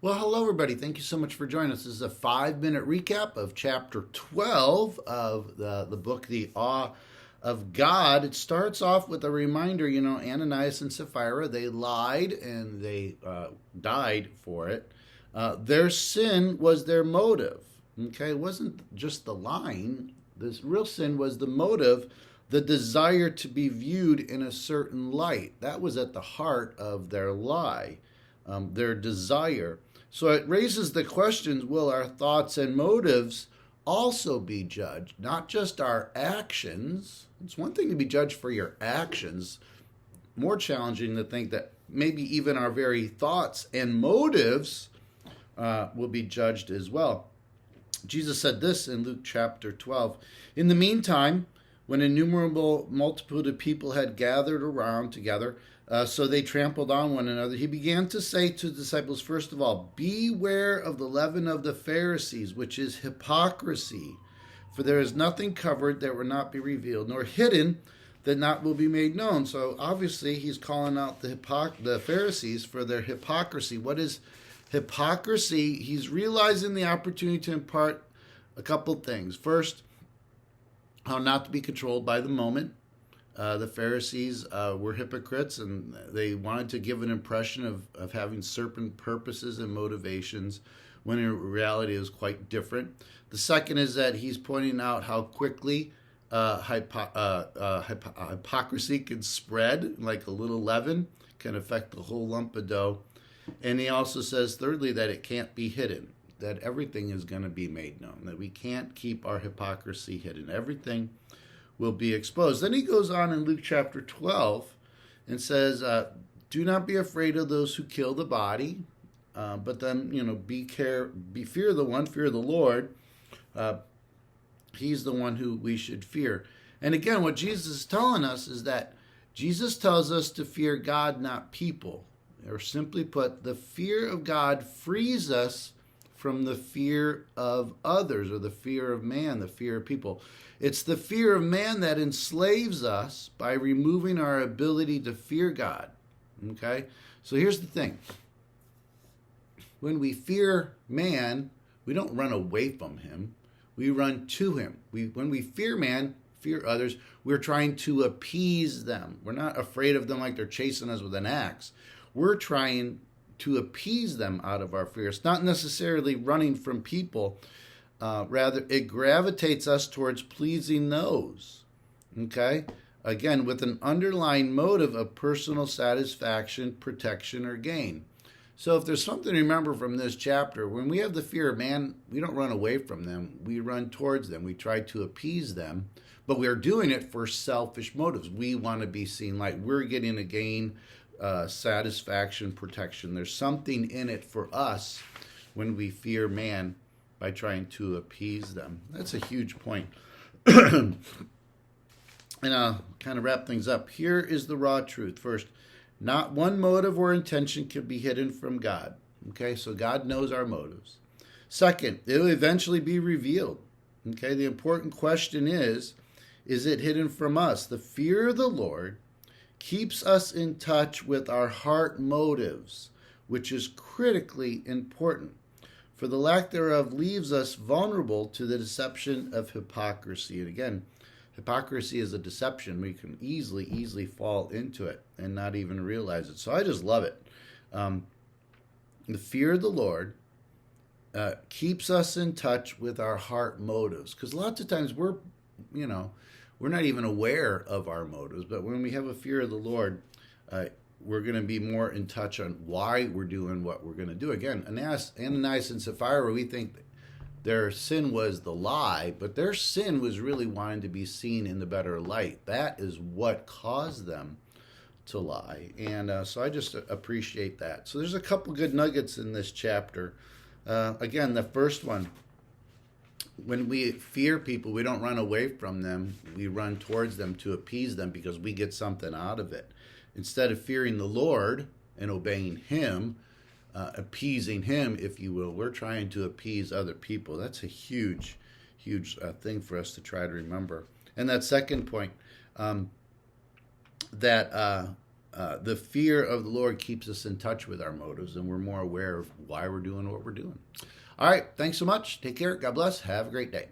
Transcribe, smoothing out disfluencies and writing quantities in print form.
Well, hello, everybody. Thank you so much for joining us. This is a 5-minute recap of chapter 12 of the book, The Awe of God. It starts off with a reminder, Ananias and Sapphira, they lied and they died for it. Their sin was their motive. Okay, it wasn't just the lying. This real sin was the motive, the desire to be viewed in a certain light. That was at the heart of their lie, their desire. So it raises the questions, will our thoughts and motives also be judged? Not just our actions. It's one thing to be judged for your actions. More challenging to think that maybe even our very thoughts and motives will be judged as well. Jesus said this in Luke chapter 12. In the meantime, when innumerable multitude of people had gathered around together, so they trampled on one another, he began to say to the disciples, first of all, beware of the leaven of the Pharisees, which is hypocrisy. For there is nothing covered that will not be revealed, nor hidden that not will be made known. So obviously he's calling out the Pharisees for their hypocrisy. What is hypocrisy? He's realizing the opportunity to impart a couple things. First, how not to be controlled by the moment. The Pharisees were hypocrites, and they wanted to give an impression of having certain purposes and motivations, when in reality it was quite different. The second is that he's pointing out how quickly hypocrisy can spread, like a little leaven, can affect the whole lump of dough. And he also says, thirdly, that it can't be hidden, that everything is going to be made known, that we can't keep our hypocrisy hidden. Everything will be exposed. Then he goes on in Luke chapter 12 and says, do not be afraid of those who kill the body, but then, fear the Lord. He's the one who we should fear. And again, what Jesus is telling us is that Jesus tells us to fear God, not people. Or simply put, the fear of God frees us from the fear of others, or the fear of man, the fear of people. It's the fear of man that enslaves us by removing our ability to fear God. Okay? So here's the thing. When we fear man, we don't run away from him. We run to him. When we fear man, fear others, we're trying to appease them. We're not afraid of them like they're chasing us with an axe. We're trying to appease them out of our fear. It's not necessarily running from people. Rather, it gravitates us towards pleasing those. Okay? Again, with an underlying motive of personal satisfaction, protection, or gain. So if there's something to remember from this chapter, when we have the fear of man, we don't run away from them. We run towards them. We try to appease them. But we're doing it for selfish motives. We want to be seen like we're getting a gain, satisfaction, protection. There's something in it for us when we fear man by trying to appease them. That's a huge point. And I'll kind of wrap things up. Here is the raw truth. First, not one motive or intention can be hidden from God. Okay, so God knows our motives. Second, it will eventually be revealed. Okay, the important question is it hidden from us? The fear of the Lord keeps us in touch with our heart motives, which is critically important. For the lack thereof leaves us vulnerable to the deception of hypocrisy. And again, hypocrisy is a deception. We can easily fall into it and not even realize it. So I just love it. The fear of the Lord keeps us in touch with our heart motives. Because lots of times we're not even aware of our motives. But when we have a fear of the Lord, we're going to be more in touch on why we're doing what we're going to do. Again, Ananias and Sapphira, we think their sin was the lie, but their sin was really wanting to be seen in the better light. That is what caused them to lie. And so I just appreciate that. So there's a couple good nuggets in this chapter. Again, the first one, when we fear people, we don't run away from them. We run towards them to appease them because we get something out of it. Instead of fearing the Lord and obeying him, appeasing him, if you will, we're trying to appease other people. That's a huge thing for us to try to remember. And that second point, that the fear of the Lord keeps us in touch with our motives, and we're more aware of why we're doing what we're doing. All right. Thanks so much. Take care. God bless. Have a great day.